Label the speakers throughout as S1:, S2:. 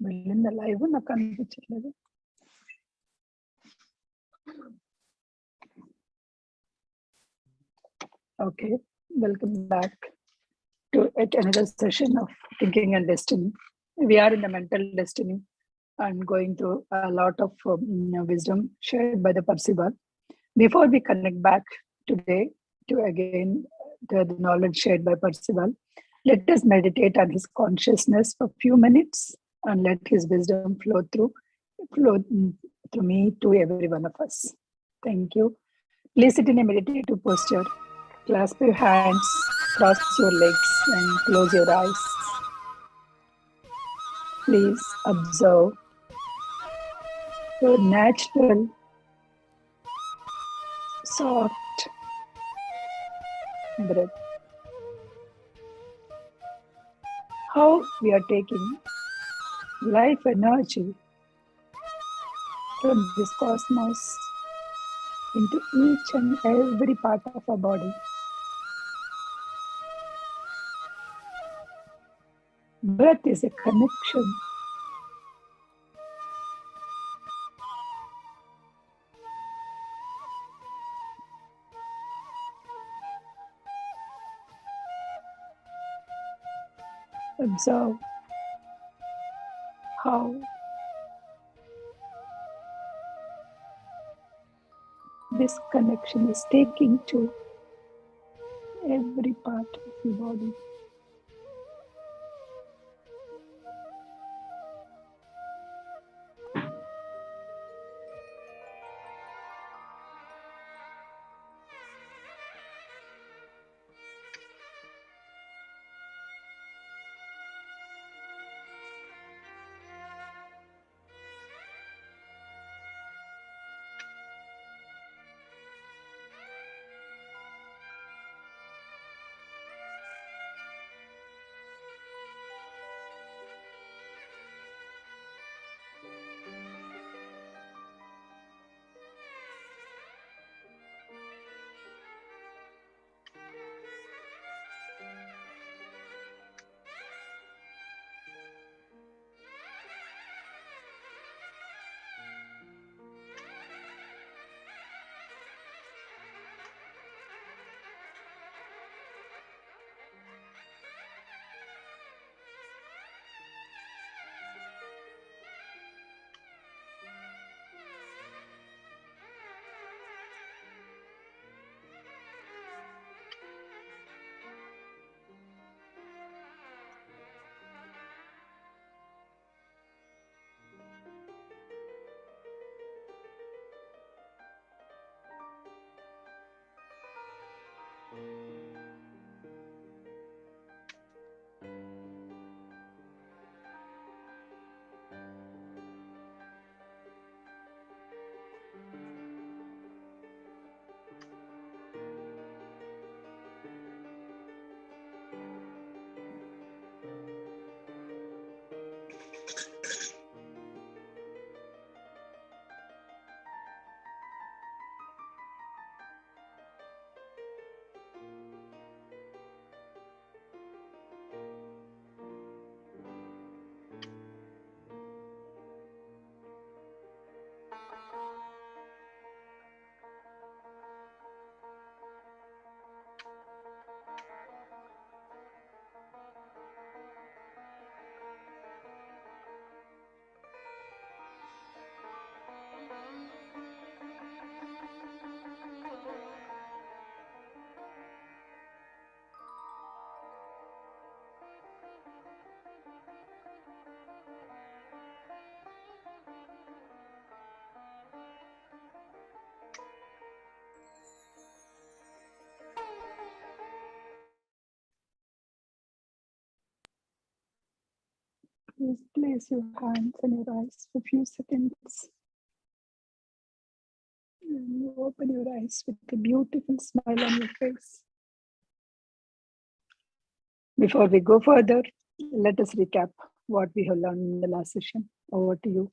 S1: వెళ్ళిందా లైవ్ నాకు కనిపించట్లేదు. Okay, welcome back to yet another session of Thinking and Destiny. We are in the mental destiny and going through a lot of wisdom shared by the Percival. Before we connect back today to again the knowledge shared by Percival, let us meditate on his consciousness for a few minutes and let his wisdom flow through me to every one of us. Thank you. Please sit in a meditative posture. Clasp your hands, cross your legs, and close your eyes. Please observe your natural, soft breath. How we are taking life energy from this cosmos into each and every part of our body. Breath is a connection. Observe how this connection is taking to every part of your body. Please place your hands on your eyes for a few seconds. And you open your eyes with a beautiful smile on your face. Before we go further, let us recap what we have learned in the last session. Over to you,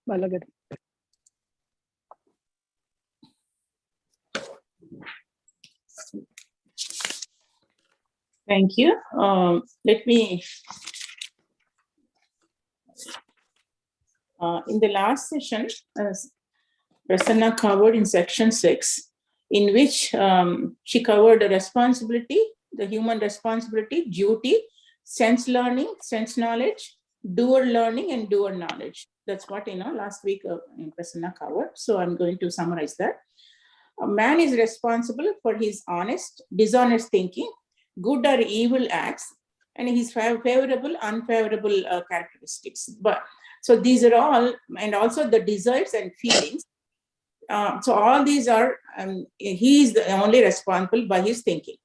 S1: Balagari.
S2: Thank you. Let me In the last session, Prasanna covered in section 6, in which she covered the responsibility, the human responsibility, duty, sense learning, sense knowledge, doer learning, and doer knowledge. That's what, last week Prasanna covered. So I'm going to summarize that. A man is responsible for his honest, dishonest thinking, good or evil acts, and his favorable, unfavorable characteristics. But so these are all, and also the desires and feelings. So all these are, he is only responsible by his thinking.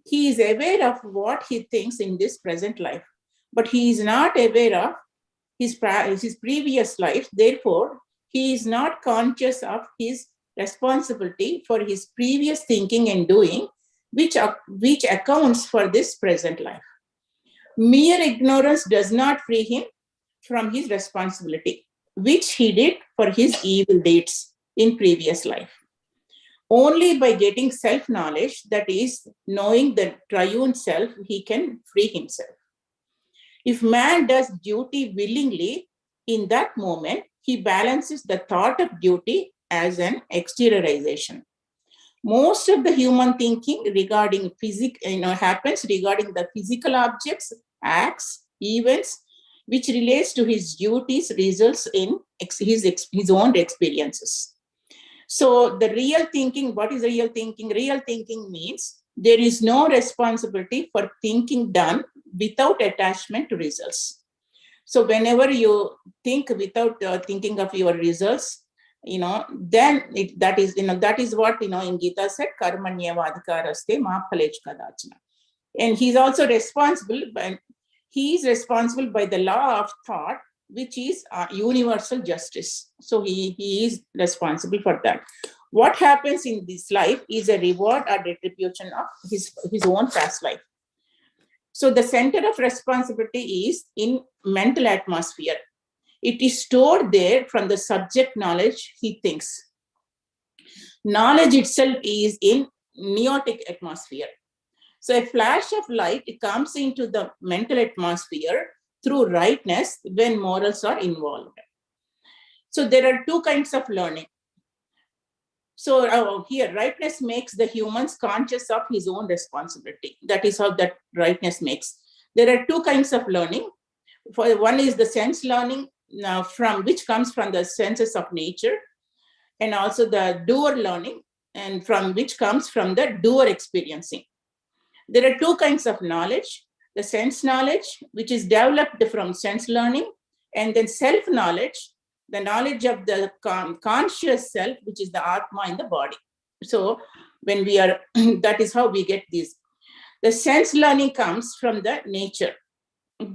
S2: He is aware of what he thinks in this present life, but he is not aware of his previous life. Therefore, he is not conscious of his responsibility for his previous thinking and doing, which accounts for this present life. Mere ignorance does not free him from his responsibility, which he did for his evil deeds in previous life. Only by getting self-knowledge, that is, knowing the triune self, he can free himself. If man does duty willingly, in that moment, he balances the thought of duty as an exteriorization. Most of the human thinking regarding physics, happens regarding the physical objects, acts, events, which relates to his duties, results in his own experiences. So the real thinking, what is real thinking? Real thinking means there is no responsibility for thinking done without attachment to results. So whenever you think without thinking of your results, then that is what, in Gita said, karmanyavadhikaraste ma phalech kadachana. And he's also responsible, he is responsible by the law of thought, which is universal justice. So he is responsible for that. What happens in this life is a reward or retribution of his own past life. So the center of responsibility is in mental atmosphere. It is stored there from the subject knowledge he thinks. Knowledge itself is in neotic atmosphere. So a flash of light, it comes into the mental atmosphere through rightness when morals are involved. So there are two kinds of learning. So here, rightness makes the humans conscious of his own responsibility. That is how that rightness makes. There are two kinds of learning. One is the sense learning, which comes from the senses of nature, and also the doer learning, and from which comes from the doer experiencing. There are two kinds of knowledge: the sense knowledge, which is developed from sense learning, and then self-knowledge, the knowledge of the conscious self, which is the Atma in the body. So when we are, that is how we get these. The sense learning comes from the nature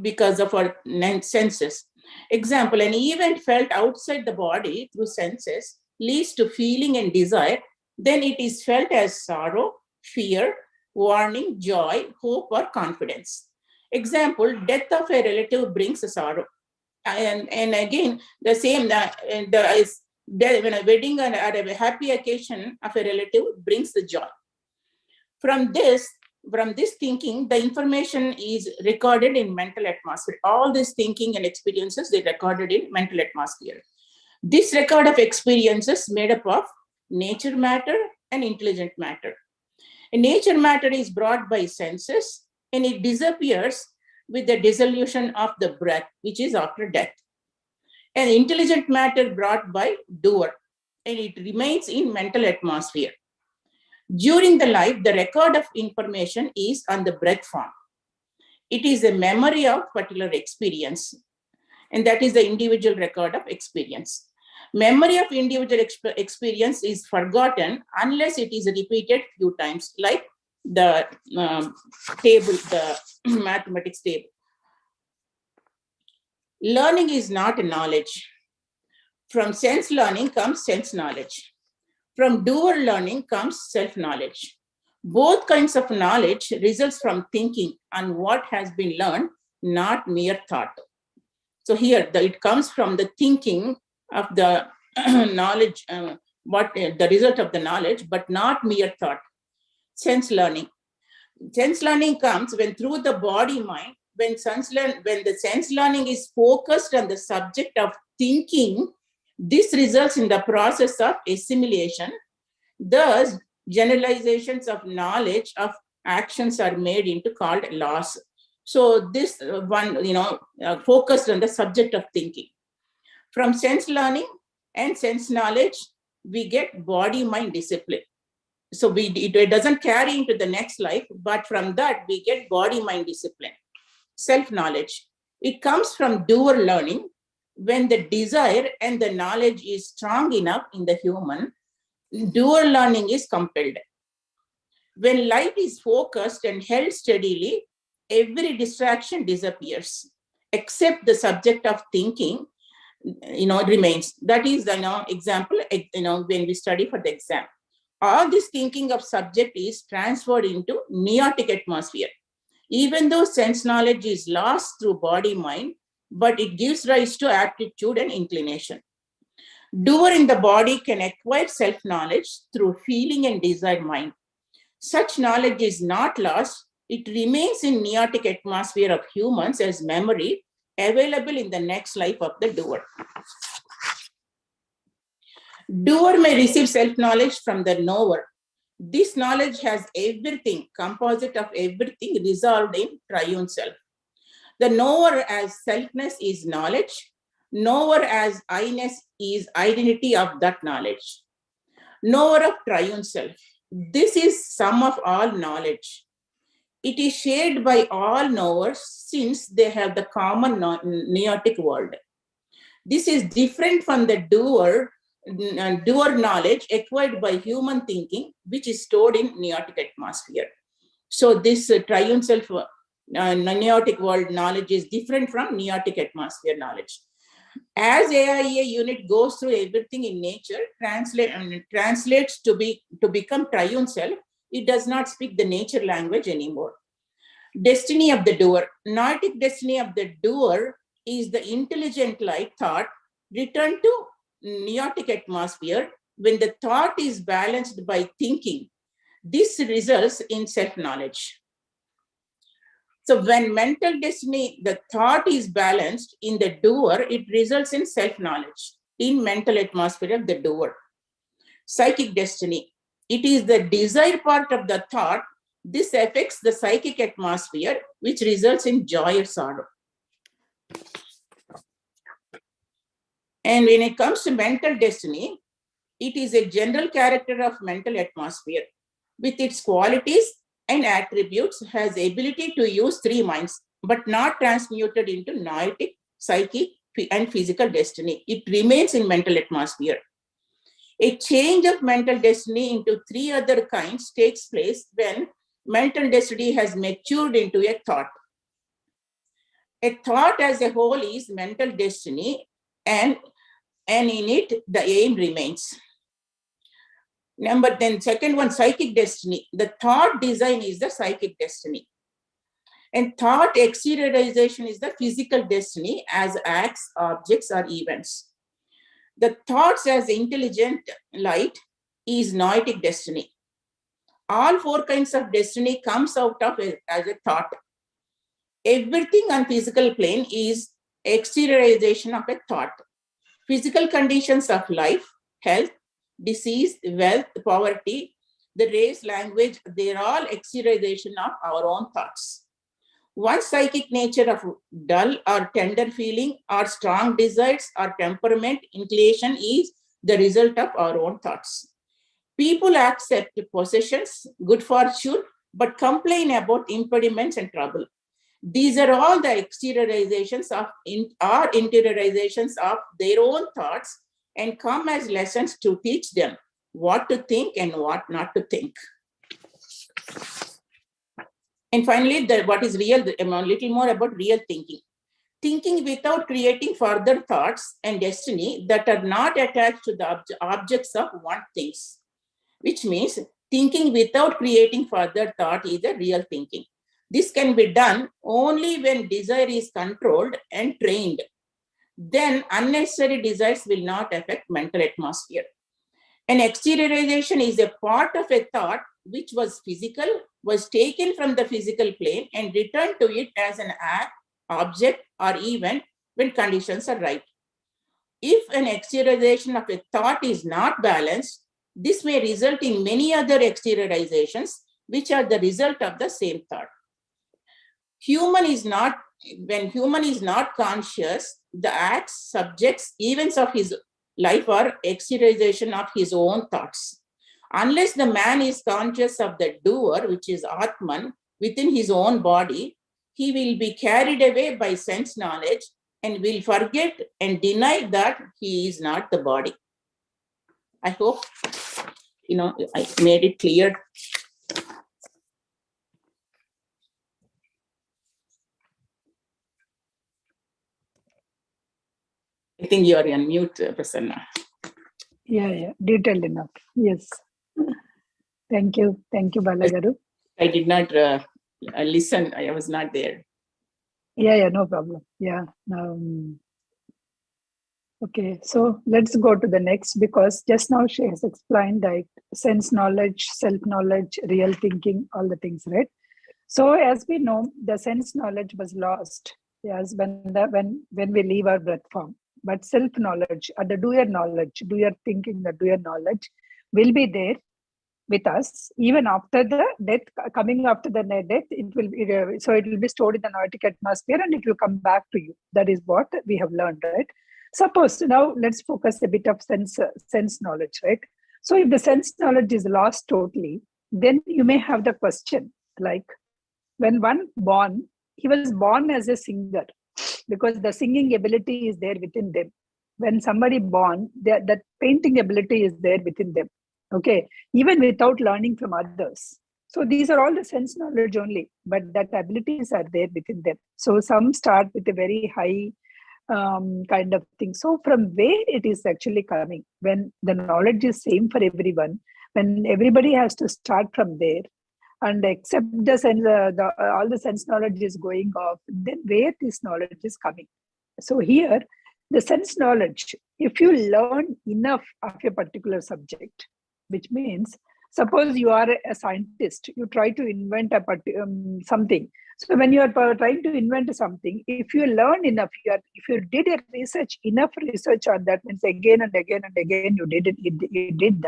S2: because of our senses. Example, an event felt outside the body through senses leads to feeling and desire, then it is felt as sorrow, fear, warning, joy, hope, or confidence. Example, death of a relative brings a sorrow. And again, the same, when a wedding or a happy occasion of a relative brings the joy. From this thinking, the information is recorded in mental atmosphere. All this thinking and experiences, they recorded in mental atmosphere. This record of experiences made up of nature matter and intelligent matter. And nature matter is brought by senses, and it disappears with the dissolution of the breath, which is after death. And intelligent matter brought by doer, and it remains in mental atmosphere. During the life, the record of information is on the breath form. It is a memory of particular experience, and that is the individual record of experience. Memory of individual experience is forgotten unless it is repeated few times, like the table, the mathematics table. Learning is not knowledge. From sense learning comes sense knowledge. From doer learning comes self-knowledge. Both kinds of knowledge results from thinking on what has been learned, not mere thought. So here, it comes from the thinking of the knowledge, the result of the knowledge, but not mere thought. Sense learning. Sense learning comes when through the body mind, when the sense learning is focused on the subject of thinking, this results in the process of assimilation. Thus, generalizations of knowledge of actions are made into called laws. So this one, focused on the subject of thinking. From sense learning and sense knowledge, we get body-mind discipline. So it doesn't carry into the next life, but from that we get body-mind discipline. Self-knowledge. It comes from doer learning. When the desire and the knowledge is strong enough in the human, doer learning is compelled. When light is focused and held steadily, every distraction disappears, except the subject of thinking, remains. That is the example, when we study for the exam. All this thinking of subject is transferred into neotic atmosphere. Even though sense knowledge is lost through body-mind, but it gives rise to aptitude and inclination. Doer in the body can acquire self-knowledge through feeling and desire mind. Such knowledge is not lost. It remains in neotic atmosphere of humans as memory, available in the next life of the doer. Doer may receive self-knowledge from the knower. This knowledge has everything, composite of everything, resolved in triune self. The knower as selfness is knowledge. Knower as I-ness is identity of that knowledge. Knower of triune self. This is sum of all knowledge. It is shared by all knowers since they have the common neotic world. This is different from the doer knowledge acquired by human thinking, which is stored in neotic atmosphere. So this triune self neotic world knowledge is different from neotic atmosphere knowledge. As AIA unit goes through everything in nature, translates to become triune self, it does not speak the nature language anymore. Destiny of the doer. Noetic destiny of the doer is the intelligent light thought returned to neotic atmosphere when the thought is balanced by thinking. This results in self-knowledge. So when mental destiny, the thought is balanced in the doer, it results in self-knowledge in mental atmosphere of the doer. Psychic destiny. It is the desire part of the thought. This affects the psychic atmosphere, which results in joy or sorrow. And when it comes to mental destiny, it is a general character of mental atmosphere. With its qualities and attributes, has ability to use three minds, but not transmuted into noetic, psychic, and physical destiny. It remains in mental atmosphere. A change of mental destiny into three other kinds takes place when mental destiny has matured into a thought. A thought as a whole is mental destiny, and in it, the aim remains. Second one, psychic destiny. The thought design is the psychic destiny. And thought exteriorization is the physical destiny as acts, objects, or events. The thoughts as intelligent light is noetic destiny. All four kinds of destiny comes out of it as a thought. Everything on physical plane is exteriorization of a thought. Physical conditions of life, health, disease, wealth, poverty, the race, language, they're all exteriorization of our own thoughts. One psychic nature of dull or tender feeling or strong desires or temperament, inclination is the result of our own thoughts. People accept possessions, good fortune, but complain about impediments and trouble. These are all the exteriorizations of interiorizations of their own thoughts and come as lessons to teach them what to think and what not to think. And finally, what is real, a little more about real thinking. Thinking without creating further thoughts and destiny that are not attached to the objects of one thinks, which means thinking without creating further thought is a real thinking. This can be done only when desire is controlled and trained. Then unnecessary desires will not affect mental atmosphere. An exteriorization is a part of a thought which was physical was taken from the physical plane and returned to it as an act, object, or event when conditions are right. If an exteriorization of a thought is not balanced, this may result in many other exteriorizations, which are the result of the same thought. When human is not conscious, the acts, subjects, events of his life are exteriorization of his own thoughts. Unless the man is conscious of the doer, which is Atman, within his own body, he will be carried away by sense knowledge and will forget and deny that he is not the body. I hope, I made it clear. I think you are on mute, Prasanna.
S1: Yeah, detailed enough. Yes. Thank you, Balagaru.
S2: I did not listen. I was not there.
S1: Yeah, no problem. Yeah. Okay, so let's go to the next, because just now she has explained like sense knowledge, self-knowledge, real thinking, all the things, right? So as we know, the sense knowledge was lost, yes, when we leave our breath form. But self-knowledge, the doer knowledge, doer thinking, the doer knowledge will be there with us even after the death. Coming after the death, it will be stored in the noetic atmosphere and it will come back to you. That is what we have learned, right? Suppose now let's focus a bit of sense knowledge, right? So if the sense knowledge is lost totally, then you may have the question like, when one born, he was born as a singer because the singing ability is there within them. When somebody born, that painting ability is there within them. Okay, even without learning from others. So these are all the sense knowledge only, but that abilities are there within them. So some start with a very high kind of thing. So from where it is actually coming, when the knowledge is same for everyone, when everybody has to start from there and accept the sense, all the sense knowledge is going off, then where this knowledge is coming. So here, the sense knowledge, if you learn enough of a particular subject, which means, suppose you are a scientist, you try to invent something. So when you are trying to invent something, if you learn enough, if you did enough research on that, means again and again and again you did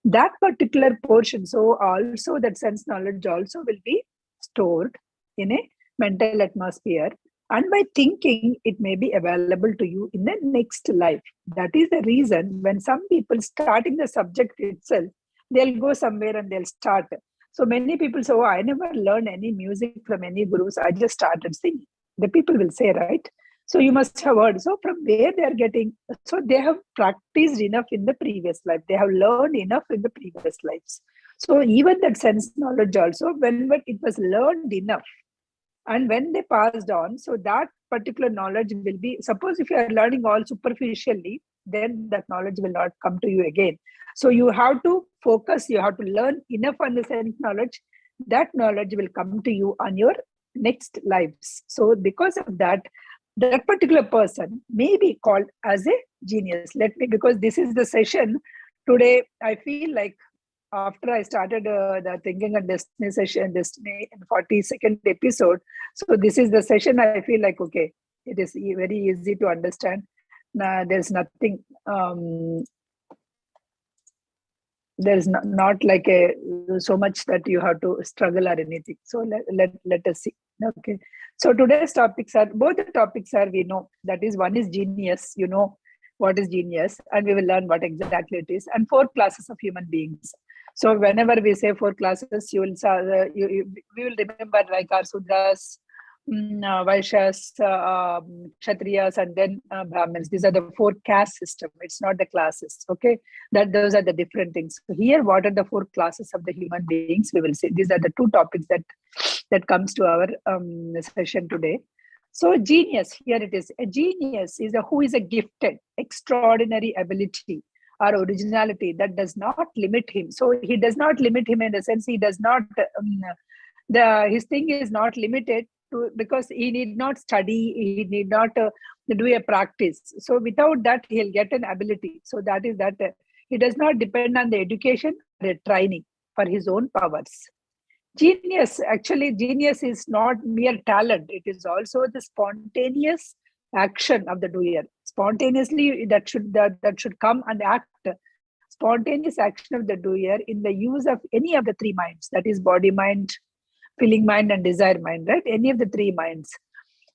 S1: that particular portion. So also that sense knowledge also will be stored in a mental atmosphere. And by thinking, it may be available to you in the next life. That is the reason when some people starting the subject itself, they'll go somewhere and they'll start. So many people say, oh, I never learned any music from any gurus. I just started singing. The people will say, right? So you must have heard. So from where they are getting, so they have practiced enough in the previous life. They have learned enough in the previous lives. So even that sense knowledge also, when it was learned enough, and when they passed on, so that particular knowledge will be, suppose if you are learning all superficially, then that knowledge will not come to you again. So you have to focus, you have to learn enough on the sense knowledge, that knowledge will come to you on your next lives. So because of that, that particular person may be called as a genius. Because this is the session today, I feel like after I started the Thinking and Destiny session, Destiny in 42nd episode. So this is the session I feel like, okay, it is very easy to understand. There's nothing, there's not like so much that you have to struggle or anything. So let us see. Okay. So today's topics are, both the topics are, we know, that is, one is genius, you know what is genius, and we will learn what exactly it is, and 4 classes of human beings. So whenever we say 4 classes, we will remember like our Sudras, Vaishyas, Kshatriyas, and then Brahmins. These are the 4 caste system. It's not the classes. Okay, those are the different things. So here, what are the 4 classes of the human beings? We will see. These are the 2 topics that comes to our session today. So genius, here it is. A genius is who is a gifted, extraordinary ability or originality that does not limit him. So he does not limit him in the sense he does not, his thing is not limited to, because he need not study, he need not do a practice. So without that, he'll get an ability. So that is that he does not depend on the education or training for his own powers. Genius, actually, genius is not mere talent. It is also the spontaneous action of the doer. Spontaneously, that should come and act. Spontaneous action of the doer in the use of any of the three minds, that is body mind, feeling mind, and desire mind, right? Any of the three minds,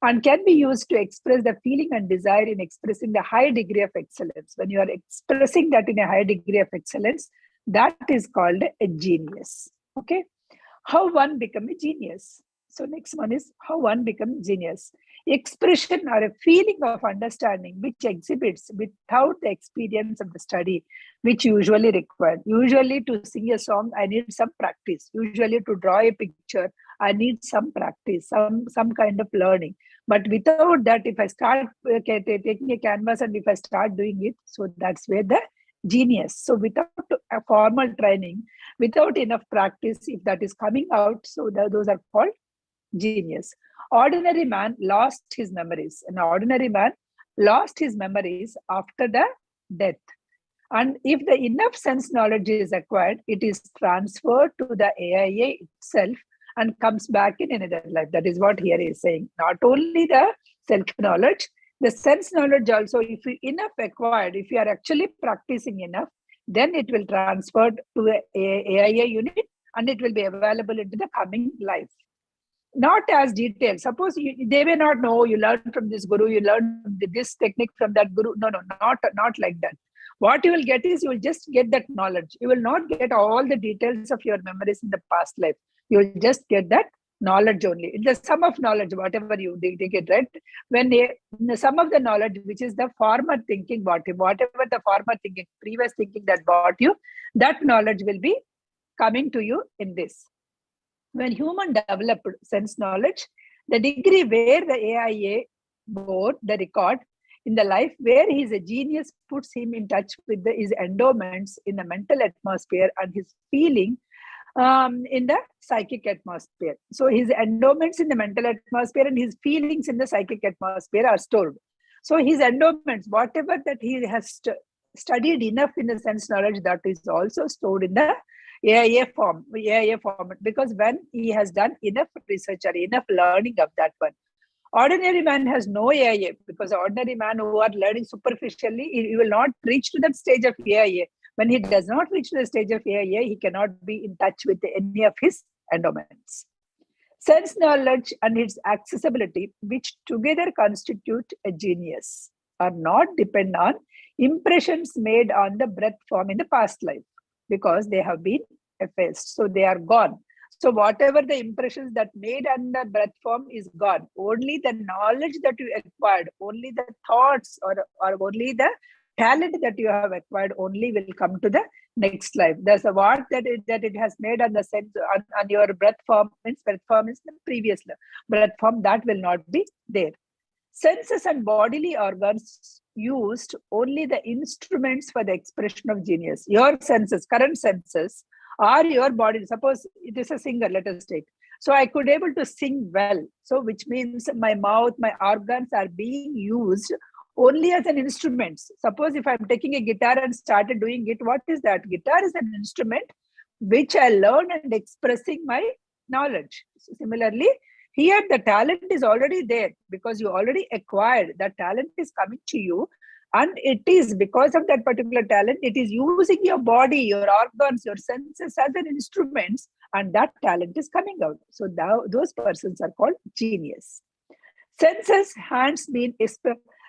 S1: and can be used to express the feeling and desire in expressing the high degree of excellence. When you are expressing that in a high degree of excellence, that is called a genius. Okay. How one become a genius? So next one is how one becomes genius. Expression or a feeling of understanding which exhibits without the experience of the study, which usually required. Usually to sing a song, I need some practice. Usually to draw a picture, I need some practice, some kind of learning. But without that, if I start taking a canvas and if I start doing it, so that's where the genius. So without a formal training, without enough practice, if that is coming out, so those are called genius. Ordinary man lost his memories. An ordinary man lost his memories after the death. And if the enough sense knowledge is acquired, it is transferred to the AIA itself and comes back in another life. That is what here is saying. Not only the self-knowledge, the sense knowledge also, if you enough acquired, if you are actually practicing enough, then it will transfer to a AIA unit and it will be available into the coming life. Not as detailed. Suppose they may not know, you learned from this guru, you learned this technique from that guru. No, not like that. What you will get is, you will just get that knowledge. You will not get all the details of your memories in the past life. You will just get that knowledge only. It's the sum of knowledge, whatever you take it, right? When the sum of the knowledge, which is the former thinking, whatever the former thinking, previous thinking that brought you, that knowledge will be coming to you in this. When human developed sense knowledge, the degree where the AIA board, the record in the life where he is a genius, puts him in touch with his endowments in the mental atmosphere and his feeling in the psychic atmosphere. So his endowments in the mental atmosphere and his feelings in the psychic atmosphere are stored. So his endowments, whatever that he has studied enough in the sense knowledge, that is also stored in the AIA form, because when he has done enough research or enough learning of that one. Ordinary man has no AIA, because ordinary man who are learning superficially, he will not reach to that stage of AIA. When he does not reach to the stage of AIA, he cannot be in touch with any of his endowments. Sense knowledge and its accessibility, which together constitute a genius, are not depend on impressions made on the breath form in the past life, because they have been effaced. So they are gone. So whatever the impressions that made on the breath form is gone. Only the knowledge that you acquired, only the thoughts or only the talent that you have acquired only will come to the next life. There's a word that it has made on the sense on your breath form, means breath form is the previous breath form, that will not be there. Senses and bodily organs used only the instruments for the expression of genius. Your senses, current senses, or your body. Suppose it is a singer, let us take. So I could able to sing well. So which means my mouth, my organs are being used only as an instrument. Suppose if I'm taking a guitar and started doing it, what is that? Guitar is an instrument which I learn and expressing my knowledge. So similarly, here the talent is already there because you already acquired. That talent is coming to you, and it is because of that particular talent, it is using your body, your organs, your senses as an instruments, and that talent is coming out. So those persons are called genius. Senses, hands being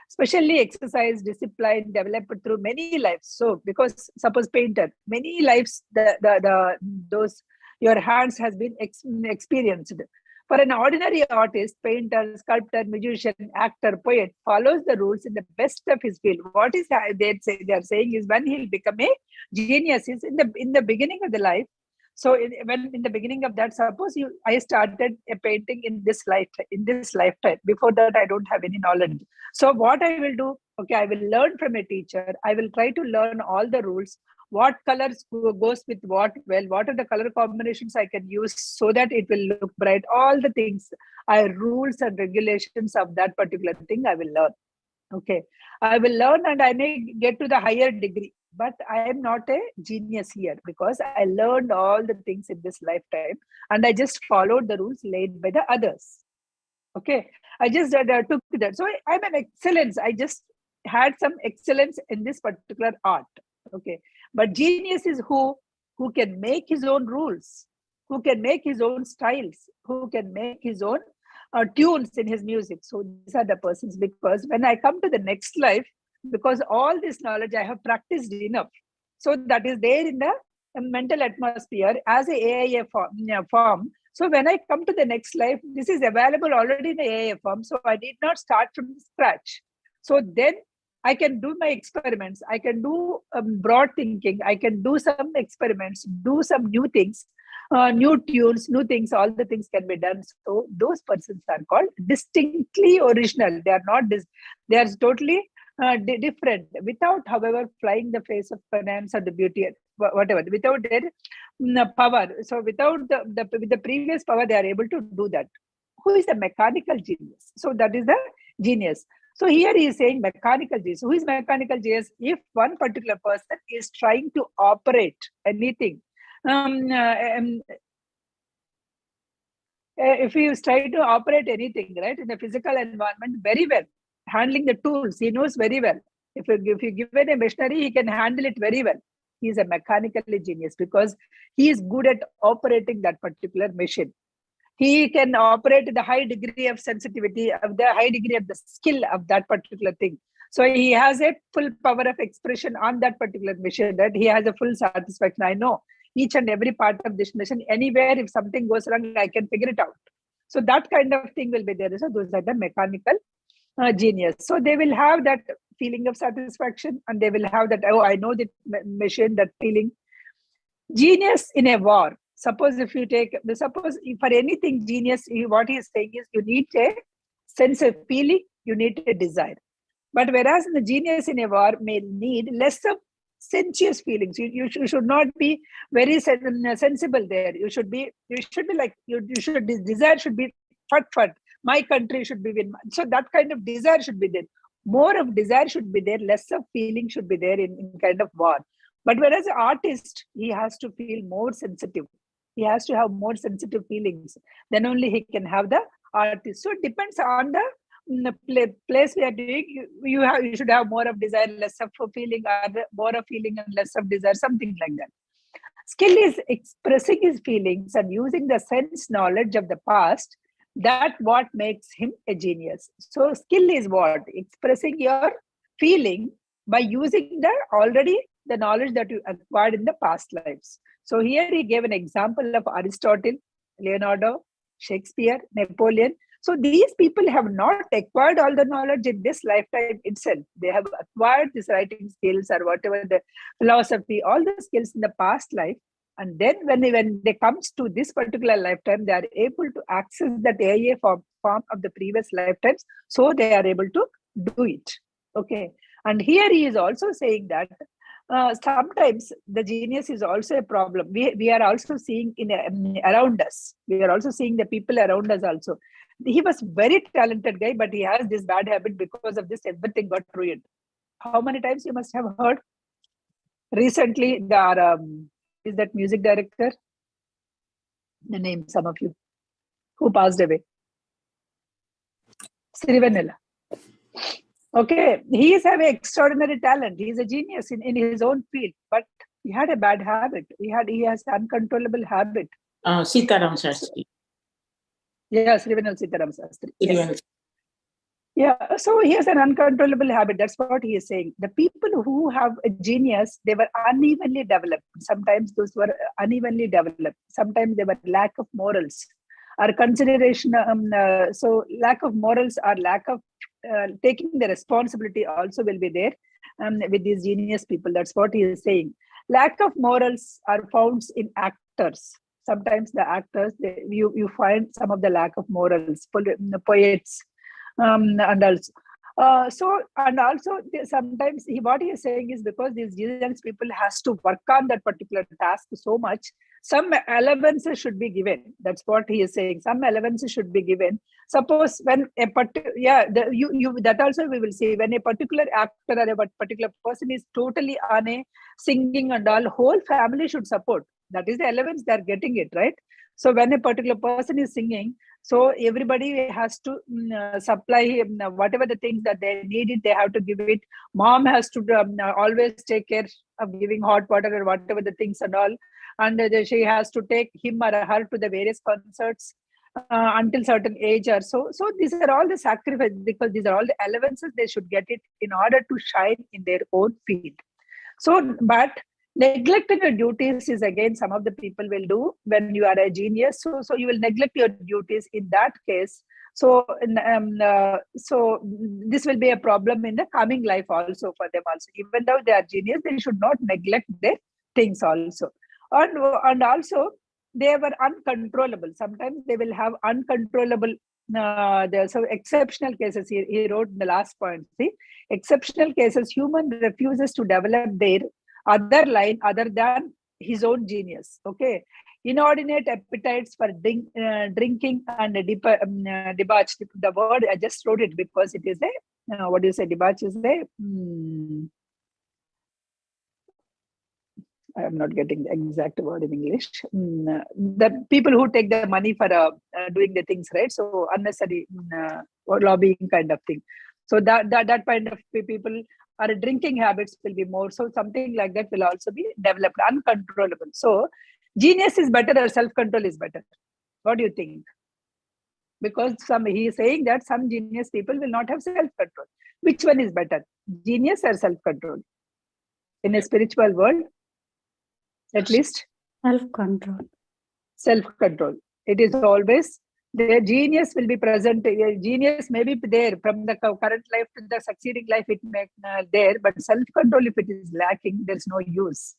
S1: specially exercised, disciplined, developed through many lives. So because suppose painter, many lives, those your hands has been experienced. For an ordinary artist, painter, sculptor, musician, actor, poet follows the rules in the best of his field. What is they are saying is when he'll become a genius is in the beginning of the life. So when in the beginning of that, suppose I started a painting in this lifetime. Before that, I don't have any knowledge. So what I will do? Okay, I will learn from a teacher. I will try to learn all the rules. What colors goes with what? Well, what are the color combinations I can use so that it will look bright? All the things, rules and regulations of that particular thing I will learn. Okay, I will learn and I may get to the higher degree. but I am not a genius here because I learned all the things in this lifetime and I just followed the rules laid by the others. Okay, I just took that. So I'm an excellence. I just had some excellence in this particular art. Okay, but genius is who can make his own rules, who can make his own styles, who can make his own tunes in his music. So these are the persons, because when I come to the next life, because all this knowledge I have practiced enough, so that is there in the mental atmosphere as a AIA form. So when I come to the next life, this is available already in the AIA form. So I did not start from scratch. So then I can do my experiments. I can do broad thinking. I can do some experiments, do some new things, new tunes, new things. All the things can be done. So those persons are called distinctly original. They are not they are totally different, without, however, flying the face of finance or the beauty, whatever, without their power. So without with the previous power, they are able to do that. Who is the mechanical genius? So that is the genius. So here he is saying mechanical genius. Who is mechanical genius? If one particular person is trying to operate anything, if he is trying to operate anything, right, in the physical environment very well, handling the tools, he knows very well. If you give it a machinery, he can handle it very well. He is a mechanical genius because he is good at operating that particular machine. He can operate the high degree of sensitivity, of the high degree of the skill of that particular thing. So he has a full power of expression on that particular machine, that he has a full satisfaction. I know each and every part of this machine. Anywhere, if something goes wrong, I can figure it out. So that kind of thing will be there. So those are the mechanical genius. So they will have that feeling of satisfaction, and they will have that, oh, I know that machine, that feeling. Genius in a war. Suppose if you take, suppose for anything genius, what he is saying is you need a sense of feeling, you need a desire. But whereas the genius in a war may need less of sensuous feelings. You should not be very sensible there. You should be like, desire should be fat. My country should be win. So that kind of desire should be there. More of desire should be there. Less of feeling should be there in kind of war. But whereas an artist, he has to feel more sensitive. He has to have more sensitive feelings. Then only he can have the artist. So it depends on the place we are doing. You should have more of desire, less of feeling, or more of feeling and less of desire, something like that. Skill is expressing his feelings and using the sense knowledge of the past. That what makes him a genius. So skill is what? Expressing your feeling by using the knowledge that you acquired in the past lives. So here he gave an example of Aristotle, Leonardo, Shakespeare, Napoleon. So these people have not acquired all the knowledge in this lifetime itself. They have acquired these writing skills or whatever, the philosophy, all the skills in the past life. And then when they comes to this particular lifetime, they are able to access that AIA form of the previous lifetimes. So they are able to do it. Okay. And here he is also saying that sometimes the genius is also a problem. We are also seeing around us. We are also seeing the people around us also. He was very talented guy, but he has this bad habit. Because of this, everything got ruined. How many times you must have heard? Recently, is that music director? The name, some of you, who passed away. Srivanilla. Okay, he is having extraordinary talent. He is a genius in his own field, but he had a bad habit. He has uncontrollable habit.
S2: Sitaram Shastri.
S1: Yeah, Srivanilla Sitaram Shastri. Yes. Yeah, so he has an uncontrollable habit. That's what he is saying. The people who have a genius, they were unevenly developed. Sometimes those were unevenly developed. Sometimes they were lack of morals or consideration. So lack of morals or lack of taking the responsibility also will be there with these genius people. That's what he is saying. Lack of morals are found in actors. Sometimes the actors, you find some of the lack of morals, poets, and also sometimes what he is saying is because these genius people has to work on that particular task so much. some allowances should be given. That's what he is saying. Some allowances should be given. Suppose when a that also we will see, when a particular actor or a particular person is totally on a singing and all, whole family should support. That is the allowance they are getting it, right? So when a particular person is singing, so everybody has to supply whatever the things that they need it, they have to give it. Mom has to always take care of giving hot water or whatever the things and all. And she has to take him or her to the various concerts until certain age or so. So these are all the sacrifices, because these are all the allowances they should get it in order to shine in their own field. So, but neglecting your duties is again some of the people will do when you are a genius. So you will neglect your duties in that case. So this will be a problem in the coming life also for them also. Even though they are genius, they should not neglect their things also. And also they were uncontrollable. Sometimes they will have uncontrollable. So exceptional cases. He wrote in the last point. See, exceptional cases, human refuses to develop their other line other than his own genius. Okay, inordinate appetites for drinking and debauch. The word I just wrote it because it is a what do you say? Debauch is a. I am not getting the exact word in English. The people who take the money for doing the things, right? So unnecessary or lobbying kind of thing. So that kind of people, or drinking habits will be more. So something like that will also be developed, uncontrollable. So genius is better or self-control is better? What do you think? Because he is saying that some genius people will not have self-control. Which one is better, genius or self-control? In a spiritual world, at least
S3: self-control.
S1: Self-control. It is always the genius will be present. Genius may be there from the current life to the succeeding life. It may there, but self-control, if it is lacking, there's no use.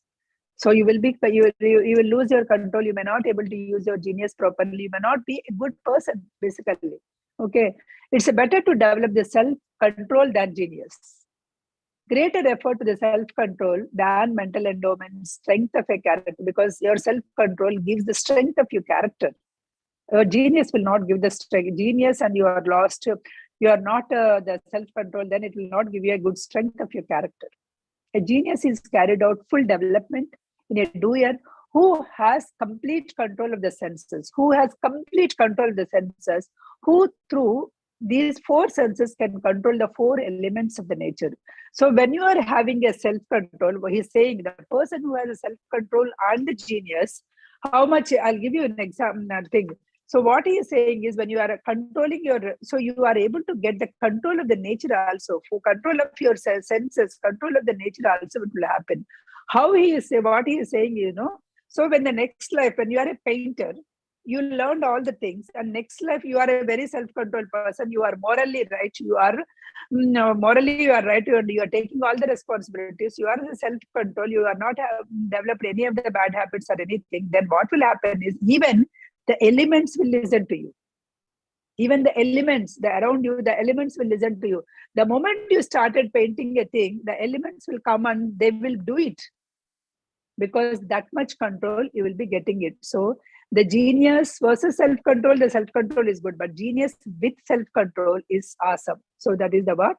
S1: So you will lose your control. You may not able to use your genius properly. You may not be a good person, basically. Okay, it's better to develop the self-control than genius. Greater effort to the self-control than mental endowment, strength of a character, because your self-control gives the strength of your character. Your genius will not give the strength. Genius and you are lost. You are not the self-control, then it will not give you a good strength of your character. A genius is carried out full development in a doer who has complete control of the senses, who through these four senses can control the four elements of the nature. So when you are having a self-control, he's saying the person who has a self-control and the genius, how much, I'll give you an example thing. So what he is saying is, when you are controlling so you are able to get the control of the nature also. For control of your senses, control of the nature also it will happen. What he is saying, so when the next life, when you are a painter, you learned all the things, and next life you are a very self-controlled person. You are morally right. You are right. You are taking all the responsibilities. You are the self-control. You are not developed any of the bad habits or anything. Then what will happen is, even the elements will listen to you. Even the elements around you, the elements will listen to you. The moment you started painting a thing, the elements will come and they will do it, because that much control you will be getting it. So the genius versus self-control, the self-control is good, but genius with self-control is awesome. So that is the what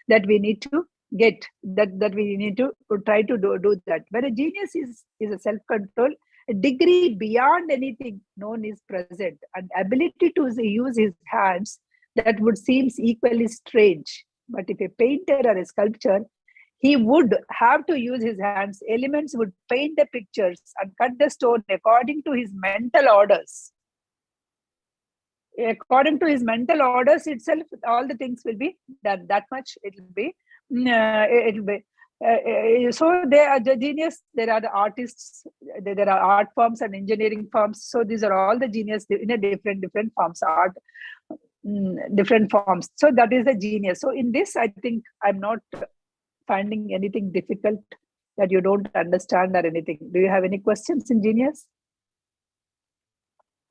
S1: that we need to get, that we need to try to do that. When a genius is a self-control, a degree beyond anything known is present, and ability to use his hands that would seem equally strange. But if a painter or a sculptor, he would have to use his hands. Elements would paint the pictures and cut the stone according to his mental orders. According to his mental orders itself, all the things will be done. That much it will be. So they are the genius. There are the artists. There are art forms and engineering forms. So these are all the genius in a different forms. Art, different forms. So that is the genius. So in this, I think I'm not finding anything difficult that you don't understand or anything. Do you have any questions in genius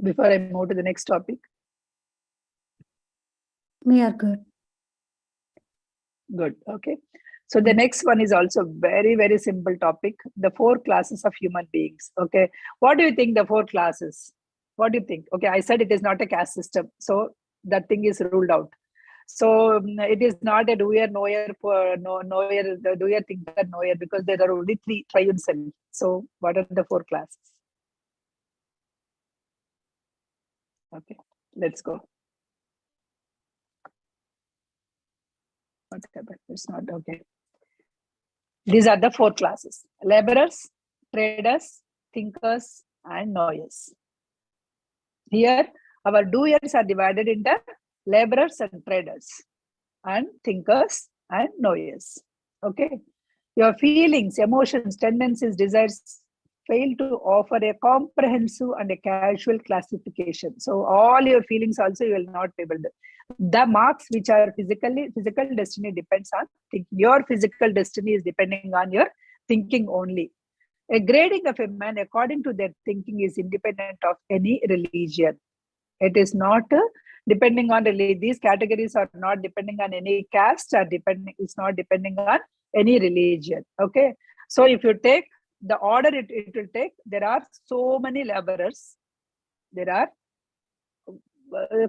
S1: before I move to the next topic?
S3: We are good.
S1: Good. Okay. So the next one is also very, very simple topic. The 4 classes of human beings. Okay. What do you think the 4 classes? What do you think? Okay. I said it is not a caste system. So that thing is ruled out. So it is not a doer, knower, knower, the doer, thinker, knower, because there are only 3 triune self. So what are the 4 classes? Okay, let's go. What happened? It's not okay. These are the 4 classes: laborers, traders, thinkers, and knowers. Here, our doers are divided into laborers and traders, and thinkers and knowers. Okay. Your feelings, emotions, tendencies, desires fail to offer a comprehensive and a casual classification. So all your feelings also you will not be able to. The marks which are physical destiny depends on thinking. Your physical destiny is depending on your thinking only. A grading of a man according to their thinking is independent of any religion. It is not depending on religion. These categories are not depending on any caste, or it's not depending on any religion. Okay. So if you take the order it will take, there are so many laborers. There are,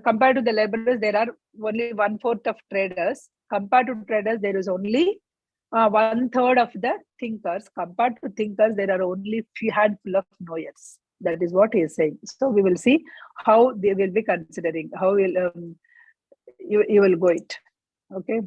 S1: compared to the laborers, there are only 1/4 of traders. Compared to traders, there is only 1/3 of the thinkers. Compared to thinkers, there are only few handful of knowers. That is what he is saying. So we will see how they will be considering, how will you will go it. Okay.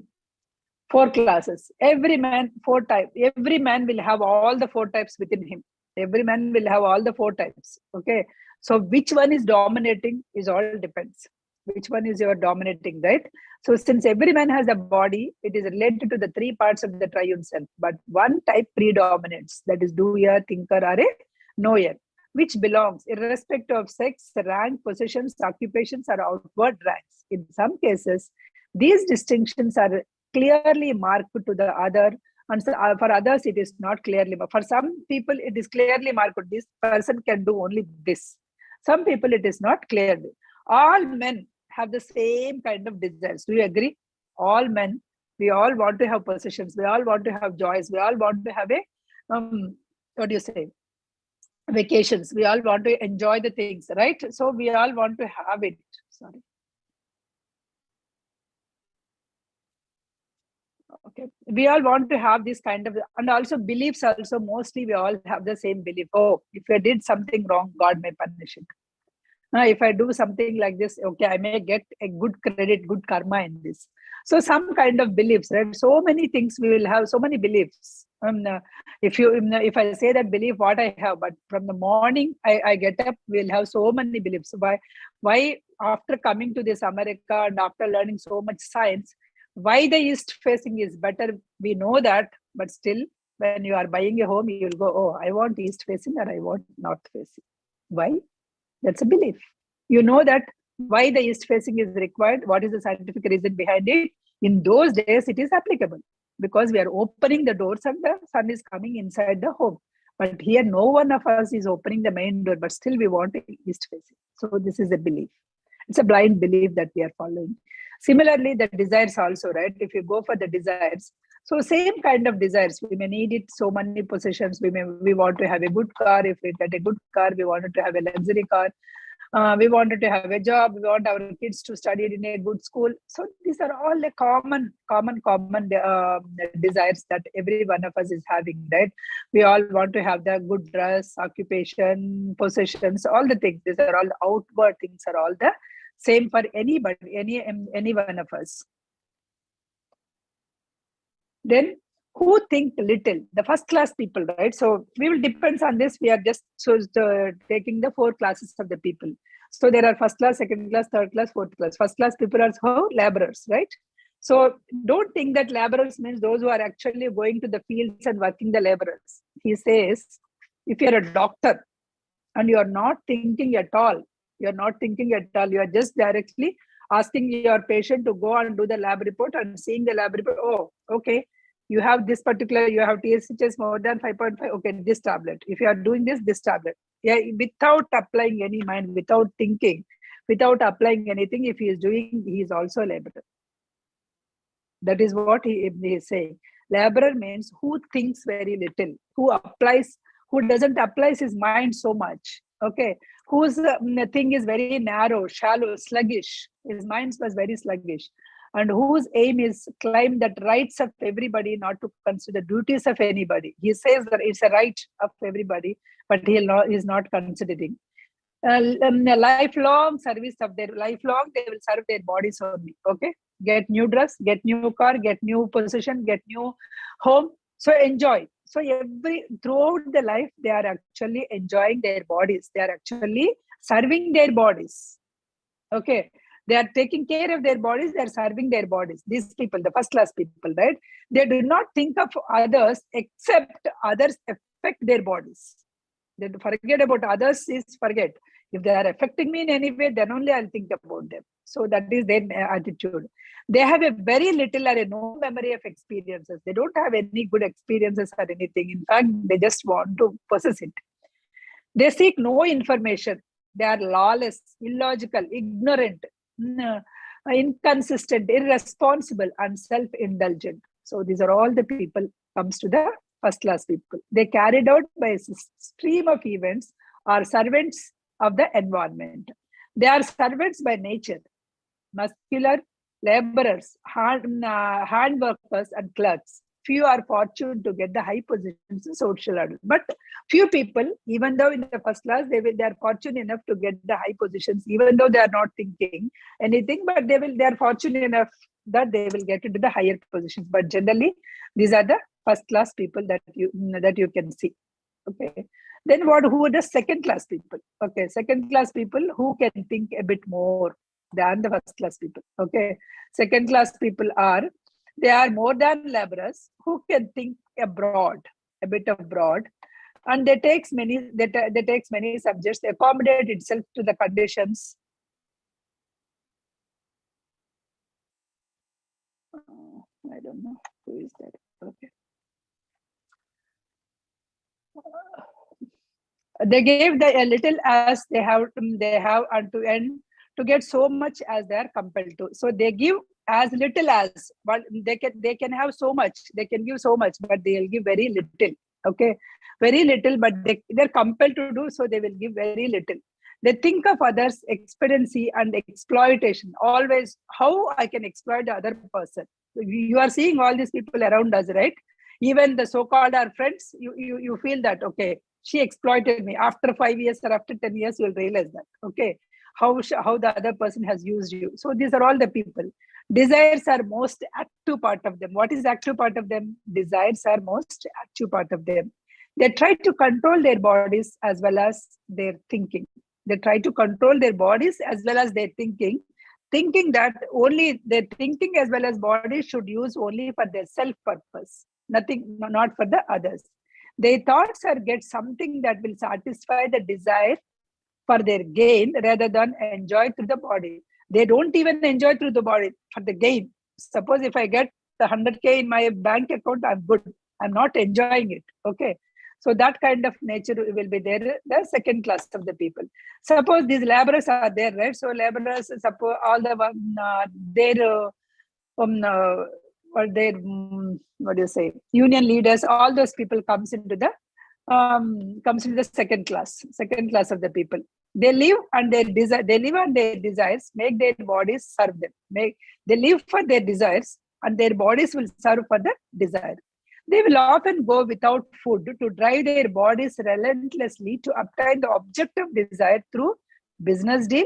S1: 4 classes. Every man, 4 types. Every man will have all the 4 types within him. Every man will have all the 4 types. Okay. So which one is dominating is all depends. Which one is your dominating, right? So since every man has a body, it is related to the 3 parts of the triune self. But one type predominates, that is doer, thinker, or a knower, which belongs irrespective of sex, rank, positions, occupations, or outward ranks. In some cases, these distinctions are clearly marked to the other, and for others it is not clearly marked. For some people it is clearly marked, this person can do only this. Some people it is not clearly. All men have the same kind of desires. Do you agree? All men, we all want to have possessions, we all want to have joys, we all want to have a what do you say, vacations, we all want to enjoy the things, right? So we all want to have it. Sorry. Okay, we all want to have this kind of, and also beliefs also, mostly we all have the same belief. Oh, if I did something wrong, God may punish it. If I do something like this, okay, I may get a good credit, good karma in this. So some kind of beliefs, right? So many things we will have, so many beliefs. If I say that belief, what I have, but from the morning I get up, we'll have so many beliefs. Why after coming to this America and after learning so much science, why the east facing is better? We know that, but still, when you are buying a home, you will go, oh, I want east facing or I want north facing. Why? That's a belief. You know that why the east facing is required. What is the scientific reason behind it? In those days, it is applicable because we are opening the doors and the sun is coming inside the home. But here, no one of us is opening the main door, but still we want east facing. So this is a belief. It's a blind belief that we are following. Similarly, the desires also, right? If you go for the desires, so same kind of desires, we may need it, so many possessions, we want to have a good car. If we get a good car, we wanted to have a luxury car. We wanted to have a job. We want our kids to study in a good school. So these are all the common desires that every one of us is having, right? We all want to have the good dress, occupation, possessions, all the things. These are all outward things, are all the same for anybody, any one of us. Then who think little? The first class people, right? So we will depends on this. We are just taking the 4 classes of the people. So there are first class, second class, third class, fourth class. First class people are laborers, right? So don't think that laborers means those who are actually going to the fields and working the laborers. He says, if you're a doctor and you're not thinking at all, you are just directly asking your patient to go and do the lab report and seeing the lab report. Oh, okay. You have this particular, you have TSHs more than 5.5. Okay, this tablet. If you are doing this tablet. Yeah, without applying any mind, without thinking, without applying anything, if he is doing, he is also a laborer. That is what he is saying. Laborer means who thinks very little, who doesn't apply his mind so much. Okay, whose thing is very narrow, shallow, sluggish. His mind was very sluggish, and whose aim is claim that rights of everybody, not to consider duties of anybody. He says that it's a right of everybody, but he's not considering. Lifelong service of their lifelong, they will serve their bodies only. Okay, get new dress, get new car, get new position, get new home. So enjoy. So throughout the life, they are actually enjoying their bodies. They are actually serving their bodies. Okay, they are taking care of their bodies. They are serving their bodies. These people, the first class people, right? They do not think of others except others affect their bodies. They forget about others is forget. If they are affecting me in any way, then only I'll think about them. So that is their attitude. They have a very little or no memory of experiences. They don't have any good experiences or anything. In fact, they just want to possess it. They seek no information. They are lawless, illogical, ignorant, inconsistent, irresponsible, and self-indulgent. So these are all the people comes to the first class people. They carried out by a stream of events, are servants of the environment. They are servants by nature, muscular laborers, hand workers, and clerks. Few are fortunate to get the high positions in social order. But few people, even though in the first class, they are fortunate enough to get the high positions, even though they are not thinking anything, but they are fortunate enough that they will get into the higher positions. But generally, these are the first class people that you can see. Okay. Then who are the second class people? Okay, second class people who can think a bit more than the first class people. Okay, second class people they are more than laborers who can think abroad, a bit abroad, and they takes many subjects. They accommodate itself to the conditions. I don't know who is that. Okay. They gave a little as they have unto end to get so much as they are compelled to. So they give as little as, but they can have so much, they can give so much, but they'll give very little. Okay, very little, but they're compelled to do, so they will give very little. They think of others' expediency and exploitation. Always, how I can exploit the other person. You are seeing all these people around us, right? Even the so-called our friends, you feel that, okay, she exploited me. After 5 years or after 10 years, you'll realize that, okay, how the other person has used you. So these are all the people. Desires are most active part of them. What is active part of them? Desires are most active part of them. They try to control their bodies as well as their thinking. They try to control their bodies as well as their thinking that only their thinking as well as body should use only for their self-purpose, nothing, not for the others. Their thoughts are get something that will satisfy the desire for their gain rather than enjoy through the body. They don't even enjoy through the body for the gain. Suppose if I get the 100K in my bank account, I'm good. I'm not enjoying it. Okay. So that kind of nature will be there, the second class of the people. Suppose these laborers are there, right? So laborers, suppose all the union leaders, all those people comes into the second class of the people. They live and their desires make their bodies serve them. They live for their desires and their bodies will serve for the desire. They will often go without food to drive their bodies relentlessly to obtain the object of desire through business deal,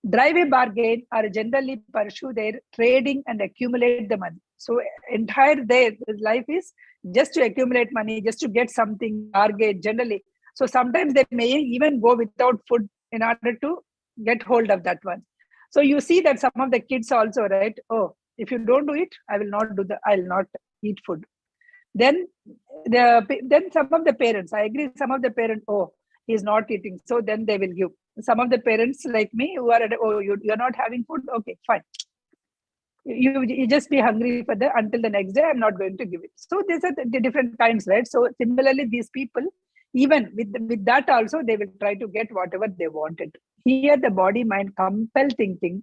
S1: drive a bargain, or generally pursue their trading and accumulate the money. So entire their life is just to accumulate money, just to get something, bargain generally. So sometimes they may even go without food in order to get hold of that one. So you see that some of the kids also, right? Oh, if you don't do it, I'll not eat food. Then some of the parents, I agree, some of the parents, oh, he's not eating. So then they will give. Some of the parents like me who are, you're not having food. Okay, fine. You just be hungry until the next day. I'm not going to give it. So these are the different kinds, right? So similarly, these people, even with that also, they will try to get whatever they wanted. Here, the body, mind, compel thinking. Their aim finds means satisfy the desire. They will often go without food to drive a bargain or generally pursue their trading and accumulate the money. So entire their life is just to accumulate money, just to get something, bargain generally. So sometimes they may even go without food in order to get hold of that one. So you see that some of the kids also, right? Oh, if you don't do it, I will not eat food. Then some of the parents like me who are, you're not having food. Okay, fine. You just be hungry until the next day. I'm not going to give it. So these are the different kinds, right? So similarly, these people, even with that also, they will try to get whatever they wanted. Here, the body, mind, compel thinking.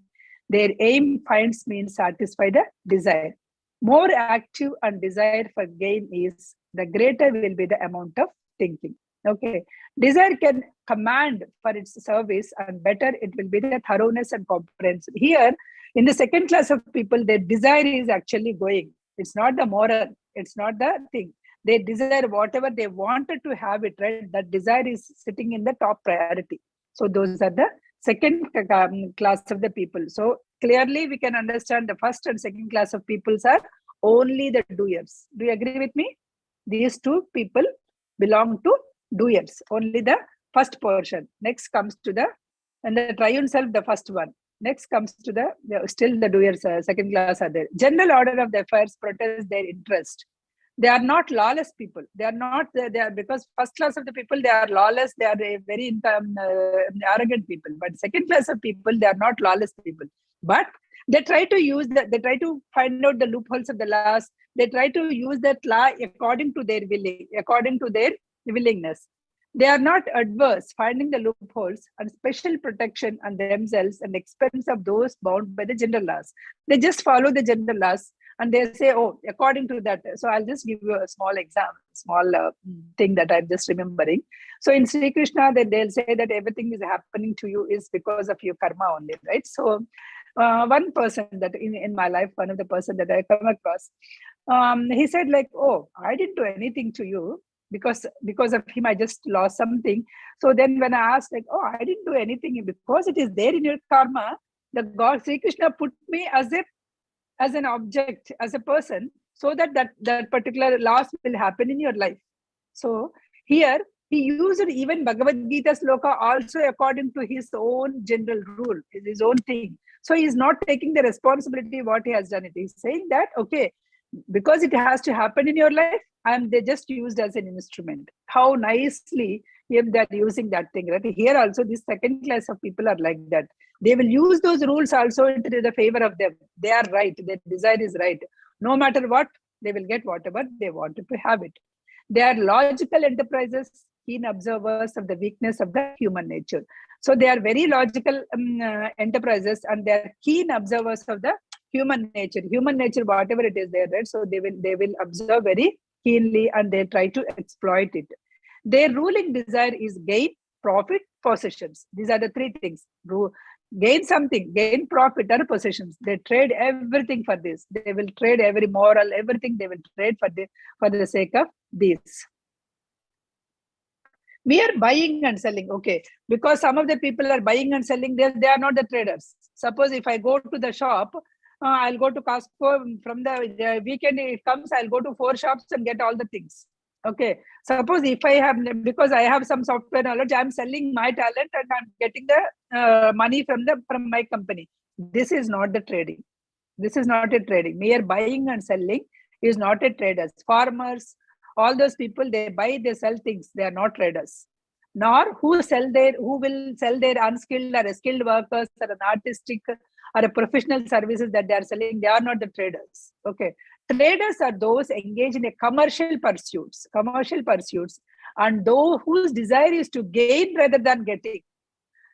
S1: Their aim finds means satisfy the desire. more active and desire for gain is, the greater will be the amount of thinking. Okay. Desire can command for its service, and better it will be the thoroughness and comprehension. Here, in the second class of people, their desire is actually going. It's not the moral, it's not the thing. They desire whatever they wanted to have it, right? That desire is sitting in the top priority. So those are the second class of the people. So clearly we can understand the first and second class of peoples are only the doers. Do you agree with me? These two people belong to doers, only the first portion. Next comes to the, and the triune self, the first one. Next comes to the still the doers, second class are there. General order of the affairs protects their interest. They are not lawless people. They are not, they are, because first class of the people, they are lawless. They are very arrogant people. But second class of people, they are not lawless people. But they try to use that, they try to find out the loopholes of the laws. They try to use that law according to their willingness. They are not adverse, finding the loopholes and special protection on themselves and expense of those bound by the general laws. They just follow the general laws and they say, oh, according to that. So I'll just give you a small example, small thing that I'm just remembering. So in Sri Krishna, they'll say that everything is happening to you is because of your karma only, right? So one person that in my life, one of the person that I come across, he said like, oh, I didn't do anything to you. Because of him, I just lost something. So then when I asked like, oh, I didn't do anything, because it is there in your karma, the God Sri Krishna put me as an object, as a person, so that particular loss will happen in your life. So here he used even Bhagavad Gita sloka also according to his own general rule, his own thing. So he is not taking the responsibility what he has done it. He's saying that, okay, because it has to happen in your life, and they just used as an instrument. How nicely if they're using that thing, right? Here also, this second class of people are like that. They will use those rules also into the favor of them. They are right. Their desire is right. No matter what, they will get whatever they wanted to have it. They are logical enterprises, keen observers of the weakness of the human nature. So they are very logical enterprises, and they are keen observers of the human nature, whatever it is there, right? So they will observe very keenly, and they try to exploit it. Their ruling desire is gain, profit, possessions. These are the three things. Gain something, gain profit or possessions. They trade everything for this. They will trade every moral, everything they will trade for the sake of this. Mere buying and selling. Okay, because some of the people are buying and selling, they are not the traders. Suppose if I go to the shop, I'll go to Costco from the weekend, it comes, I'll go to 4 shops and get all the things. Okay. Suppose if I have, because I have some software knowledge, I'm selling my talent and I'm getting the money from my company. This is not the trading. This is not a trading. Mere buying and selling is not a traders. Farmers, all those people, they buy, they sell things. They are not traders. Nor who will sell their unskilled or skilled workers or an artistic or a professional services that they are selling. They are not the traders. Okay. Traders are those engaged in a commercial pursuits, and those whose desire is to gain rather than getting.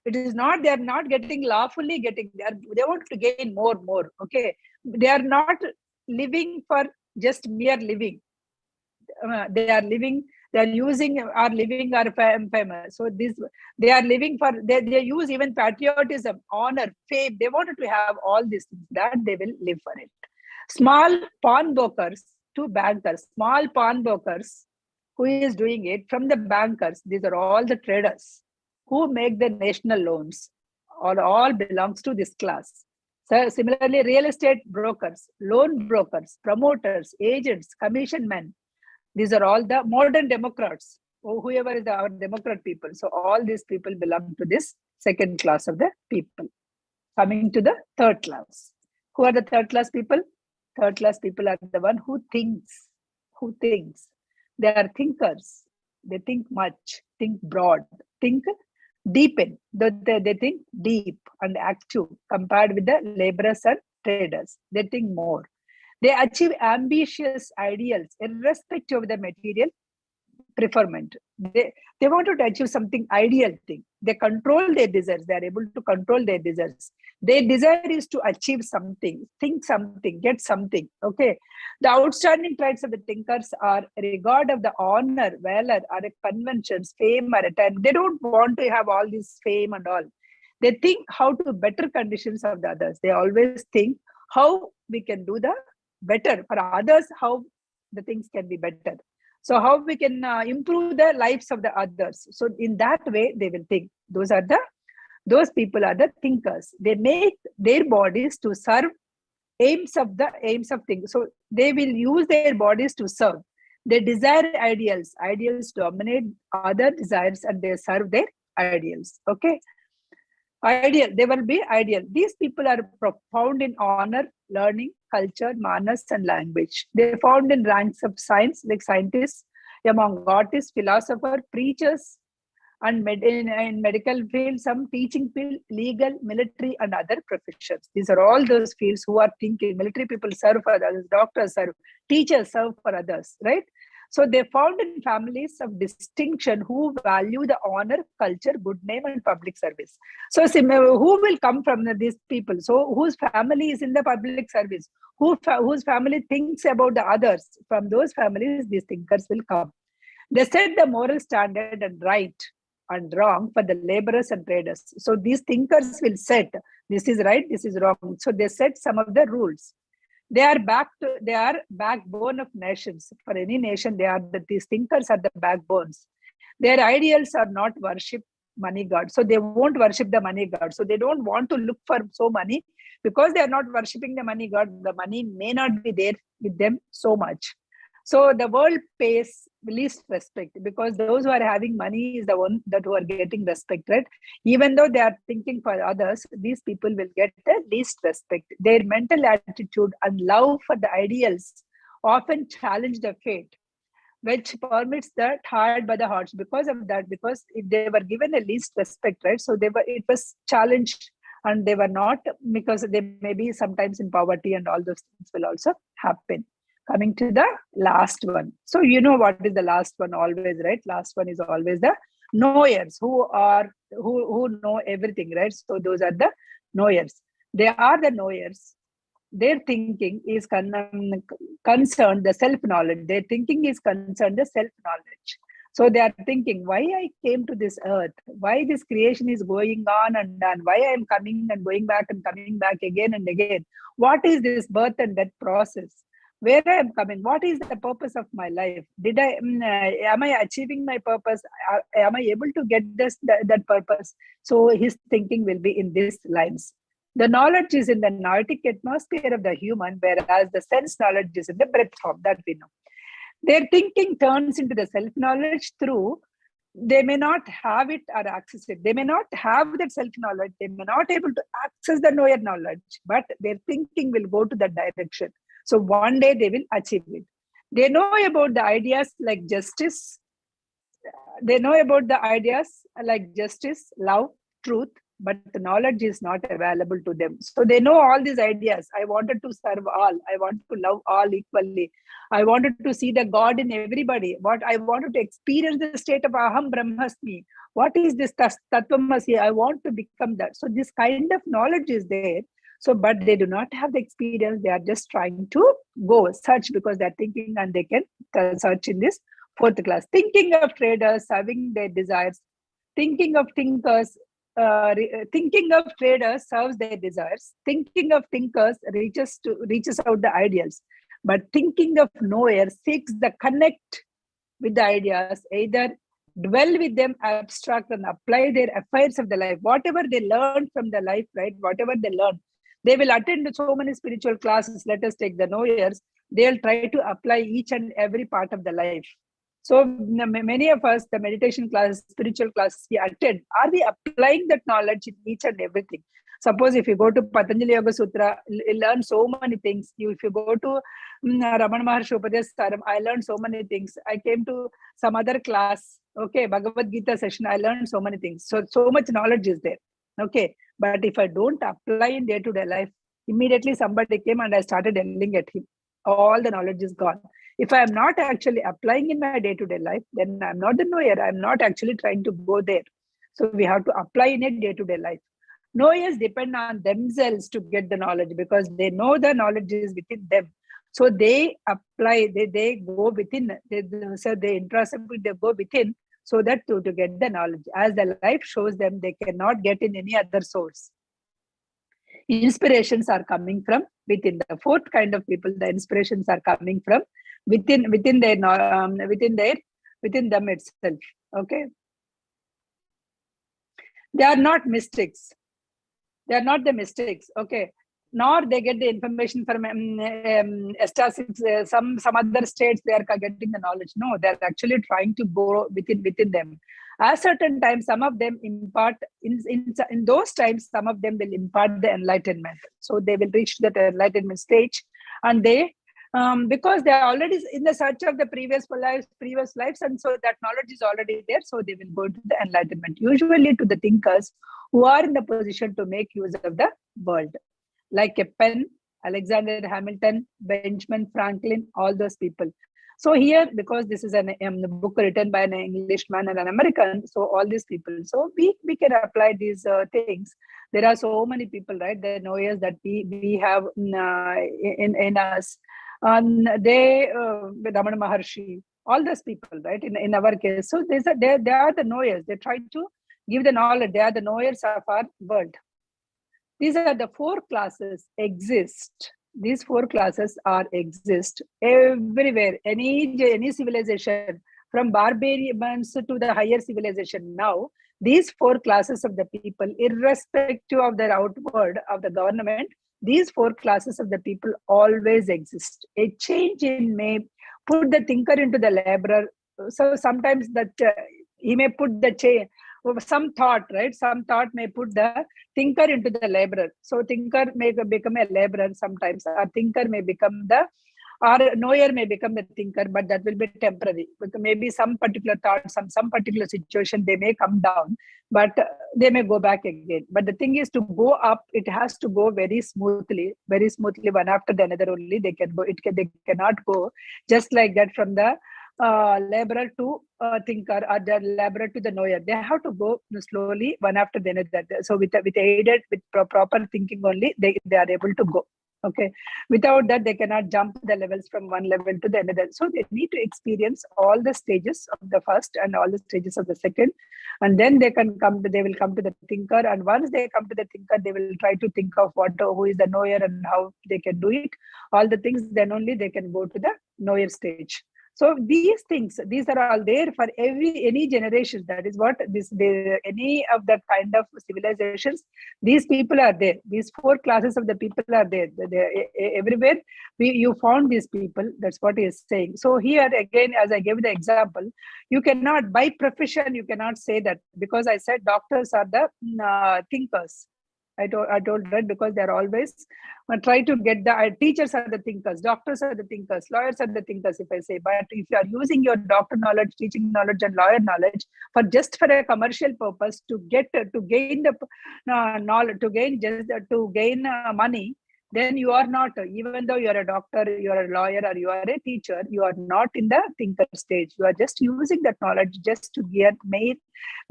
S1: It is not, they are not getting lawfully getting, they want to gain more. Okay. They are not living for just mere living. They are living, they are using our living our famous. So this, they are living for, they use even patriotism, honor, fame. They wanted to have all these things, that they will live for it. Small pawnbrokers to bankers, small pawnbrokers, who is doing it from the bankers. These are all the traders who make the national loans, or all belongs to this class. So similarly, real estate brokers, loan brokers, promoters, agents, commission men. These are all the modern Democrats, or whoever is our Democrat people. So all these people belong to this second class of the people. Coming to the third class. Who are the third class people? Third class people are the one who thinks. They are thinkers. They think much, think broad, think deep in. They think deep and active compared with the laborers and traders. They think more. They achieve ambitious ideals irrespective of the material preferment. They wanted to achieve something ideal thing. They control their desires. They are able to control their desires. Their desire is to achieve something, think something, get something. Okay. The outstanding traits of the thinkers are regard of the honor, valor, or conventions, fame, or attention. They don't want to have all this fame and all. They think how to better conditions of the others. They always think how we can do the better for others, how the things can be better. So how we can improve the lives of the others. So in that way, they will think. Those people are the thinkers. They make their bodies to serve aims of things. So they will use their bodies to serve. They desire ideals. Ideals dominate other desires and they serve their ideals. Okay. Ideal, they will be ideal. These people are profound in honor, learning, culture, manners, and language. They are found in ranks of science, like scientists, among artists, philosophers, preachers, and in medical field, some teaching field, legal, military, and other professions. These are all those fields who are thinking. Military people serve for others, doctors serve, teachers serve for others, right? So they found in families of distinction who value the honor, culture, good name, and public service. So who will come from these people? So whose family is in the public service? Whose family thinks about the others? From those families, these thinkers will come. They set the moral standard and right and wrong for the laborers and traders. So these thinkers will set, this is right, this is wrong. So they set some of the rules. They are backbone of nations. For any nation, these thinkers are the backbones. Their ideals are not worship money god. So they won't worship the money god. So they don't want to look for so money because they are not worshipping the money god. The money may not be there with them so much. So the world pays least respect because those who are having money is the one that who are getting respect, right? Even though they are thinking for others, these people will get the least respect. Their mental attitude and love for the ideals often challenge the fate, which permits the hard by the hearts. Because of that, because if they were given a least respect, right? So it was challenged and they were not, because they may be sometimes in poverty and all those things will also happen. Coming to the last one. So you know what is the last one always, right? Last one is always the knowers who know everything, right? So those are the knowers. They are the knowers. Their thinking is concerned the self-knowledge. Their thinking is concerned the self-knowledge. So they are thinking, why I came to this earth, why this creation is going on and on, why I am coming and going back and coming back again and again. What is this birth and death process? Where I am coming, what is the purpose of my life? Am I achieving my purpose? Am I able to get that purpose? So his thinking will be in these lines. The knowledge is in the noetic atmosphere of the human, whereas the sense knowledge is in the breath form, that we know. Their thinking turns into the self-knowledge through, they may not have it or access it. They may not have that self-knowledge. They may not able to access the knower knowledge, but their thinking will go to that direction. So one day they will achieve it. They know about the ideas like justice. They know about the ideas like justice, love, truth, but the knowledge is not available to them. So they know all these ideas. I wanted to serve all. I want to love all equally. I wanted to see the God in everybody. What I wanted to experience the state of Aham Brahmasmi. What is this Tattvamasi? I want to become that. So this kind of knowledge is there. So, but they do not have the experience. They are just trying to go search because they're thinking and they can search in this fourth class. Thinking of traders, serving their desires. Thinking of thinkers, thinking of traders serves their desires. Thinking of thinkers reaches out the ideals. But thinking of knowers seeks the connect with the ideas, either dwell with them, abstract and apply their affairs of the life. Whatever they learn from the life, right? Whatever they learn. They will attend so many spiritual classes. Let us take the knowers. They'll try to apply each and every part of the life. So many of us, the meditation classes, spiritual classes we attend, are we applying that knowledge in each and everything? Suppose if you go to Patanjali Yoga Sutra, you learn so many things. If you go to Ramana Maharshi Upadesh Saram, I learned so many things. I came to some other class, okay, Bhagavad Gita session, I learned so many things. So much knowledge is there, okay. But if I don't apply in day-to-day life, immediately somebody came and I started yelling at him. All the knowledge is gone. If I am not actually applying in my day-to-day life, then I'm not the knower. I'm not actually trying to go there. So we have to apply in a day-to-day life. Knowers depend on themselves to get the knowledge because they know the knowledge is within them. So they apply, they go within, so they introspect, they go within so that to get the knowledge. As the life shows them, they cannot get in any other source. Inspirations are coming from within. The fourth kind of people, the inspirations are coming from within them itself. Okay, they are not mystics. They are not the mystics. Okay, nor they get the information from some other states. They are getting the knowledge. No, they are actually trying to go within them. At certain times, some of them impart in those times. Some of them will impart the enlightenment. So they will reach that enlightenment stage, and they because they are already in the search of the previous lives, and so that knowledge is already there. So they will go to the enlightenment. Usually to the thinkers who are in the position to make use of the world, like a Penn, Alexander Hamilton, Benjamin Franklin, all those people. So here, because this is a book written by an Englishman and an American, so all these people, so we can apply these things. There are so many people, right? The knowers that we have in us. They, Ramana Maharshi, all those people, right? In our case, so they are the knowers. They try to give the knowledge. They are the knowers of our world. These are the four classes exist. These four classes exist everywhere. Any civilization, from barbarians to the higher civilization now, these four classes of the people, irrespective of their outward of the government, these four classes of the people always exist. A change in may put the thinker into the laborer. So sometimes that he may put the change. Some thought, right? Some thought may put the thinker into the laborer. So thinker may become a laborer sometimes. Or thinker may become or knower may become the thinker, but that will be temporary. Because maybe some particular thought, some particular situation, they may come down, but they may go back again. But the thing is, to go up, it has to go very smoothly, one after the another only they can go. They cannot go just like that from the laborer to thinker, or the laborer to the knower. They have to go slowly one after the another. So with proper thinking only, they are able to go. Okay, without that they cannot jump the levels from one level to the another. So they need to experience all the stages of the first and all the stages of the second, and then they will come to the thinker. And once they come to the thinker, they will try to think of who is the knower and how they can do it, all the things. Then only they can go to the knower stage. So these things, these are all there for any generation. That is what any of that kind of civilizations, these people are there. These four classes of the people are there. Everywhere you found these people. That's what he is saying. So here again, as I gave the example, you cannot, by profession, you cannot say that, because I said doctors are the thinkers. I told that because they're always try to get teachers are the thinkers, doctors are the thinkers, lawyers are the thinkers, if I say. But if you are using your doctor knowledge, teaching knowledge, and lawyer knowledge for a commercial purpose to gain the knowledge, to gain money, then you are not, even though you are a doctor, you are a lawyer, or you are a teacher, you are not in the thinker stage. You are just using that knowledge just to get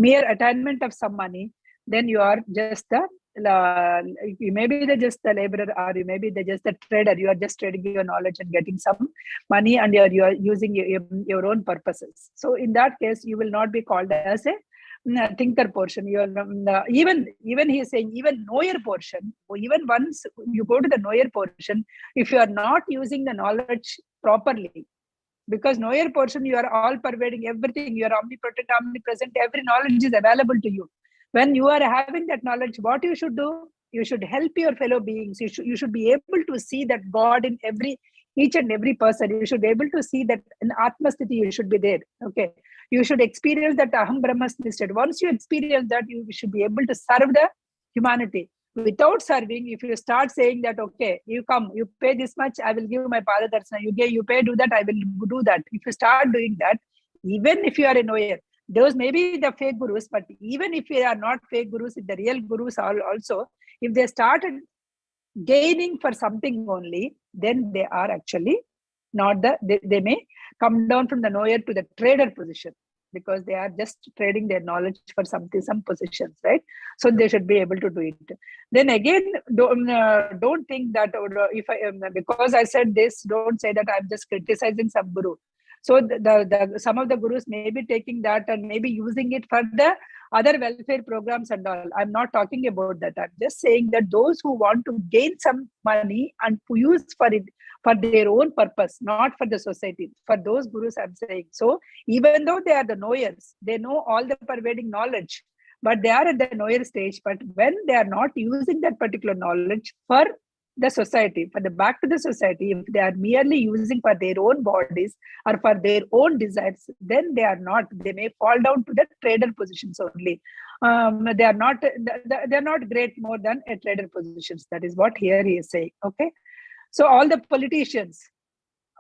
S1: mere attainment of some money. Then you are just you may be just the laborer, or you may be just the trader. You are just trading your knowledge and getting some money, and you are using your own purposes. So in that case, you will not be called as a thinker portion. You are even he is saying even knower portion. Even once you go to the knower portion, if you are not using the knowledge properly, because knower portion, you are all pervading everything. You are omnipotent, omnipresent. Every knowledge is available to you. When you are having that knowledge, what you should do? You should help your fellow beings. You should be able to see that God in each and every person. You should be able to see that in Atmasthiti, you should be there. Okay. You should experience that Aham Brahmasmi state. Once you experience that, you should be able to serve the humanity. Without serving, if you start saying that, okay, you come, you pay this much, I will give my Pada Darsana. You pay, do that, I will do that. If you start doing that, even if you are a knower, those may be the fake gurus, but even if they are not fake gurus, if the real gurus are also, if they started gaining for something only, then they are actually not they may come down from the knower to the trader position, because they are just trading their knowledge for some positions, right? So they should be able to do it. Then again, don't think that if because I said this, don't say that I'm just criticizing some guru. So some of the gurus may be taking that and maybe using it for the other welfare programs and all. I'm not talking about that. I'm just saying that those who want to gain some money and use for it for their own purpose, not for the society, for those gurus I'm saying. So even though they are the knowers, they know all the pervading knowledge, but they are at the knower stage. But when they are not using that particular knowledge for the society, for the back to the society, if they are merely using for their own bodies or for their own desires, then they are not, they may fall down to the trader positions only. They are not great more than a trader positions. That is what here he is saying. Okay. So all the politicians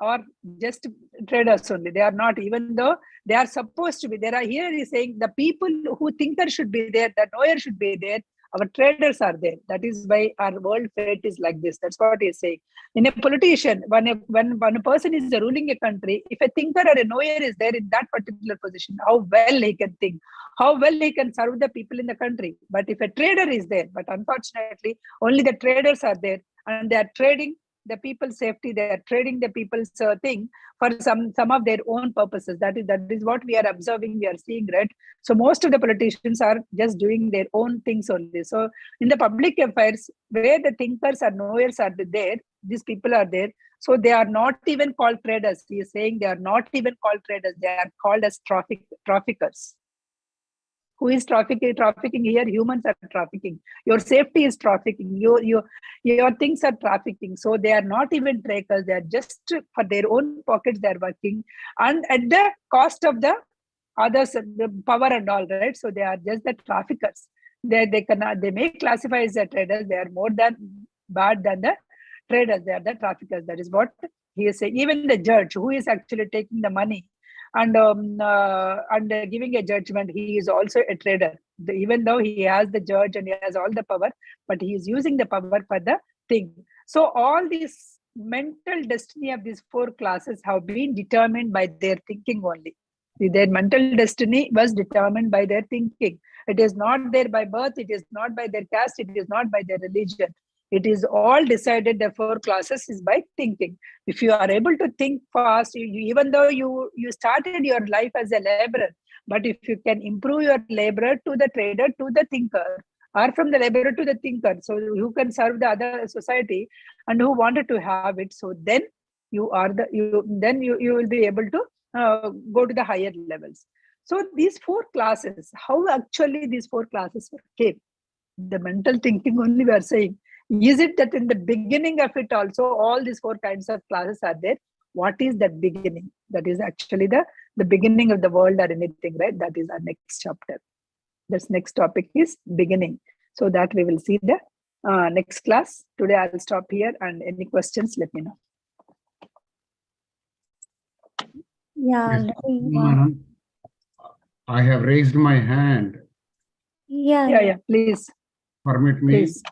S1: are just traders only. They are not, even though they are supposed to be. There are, here he is saying the people who thinkers should be there, the knower should be there, our traders are there. That is why our world fate is like this. That's what he is saying. In a politician, when a person is ruling a country, if a thinker or a knower is there in that particular position, how well he can think, how well he can serve the people in the country. But if a trader is there, but unfortunately, only the traders are there, and they are trading the people's safety, they are trading the people's thing for some of their own purposes. That is what we are observing, we are seeing, right? So most of the politicians are just doing their own things only. So in the public affairs, where the thinkers or knowers are there, these people are there. So they are not even called traders. He is saying they are not even called traders. They are called as traffickers. Who is trafficking here? Humans are trafficking. Your safety is trafficking. Your things are trafficking. So they are not even traders. They are just for their own pockets. They are working, and at the cost of the others, the power and all, right? So they are just the traffickers. They may classify as the traders. They are more bad than the traders. They are the traffickers. That is what he is saying. Even the judge who is actually taking the money and giving a judgment, he is also a trader. Even though he has the judge and he has all the power, but he is using the power for the thing. So all these mental destiny of these four classes have been determined by their thinking only. Their mental destiny was determined by their thinking. It is not there by birth. It is not by their caste. It is not by their religion. It is all decided, the four classes, is by thinking. If you are able to think fast, even though you started your life as a laborer, but if you can improve your laborer to the trader to the thinker, or from the laborer to the thinker, so who can serve the other society and who wanted to have it, so then you will be able to go to the higher levels. So these four classes, how actually these four classes came? The mental thinking only we are saying. Is it that in the beginning of it also, all these four kinds of classes are there? What is that beginning? That is actually the beginning of the world or anything, right? That is our next chapter. This next topic is beginning. So that we will see the next class. Today I'll stop here, and any questions, let me know.
S3: Yeah.
S4: Yes, I have raised my hand.
S3: Yeah.
S1: Please.
S4: Permit me.
S1: Please.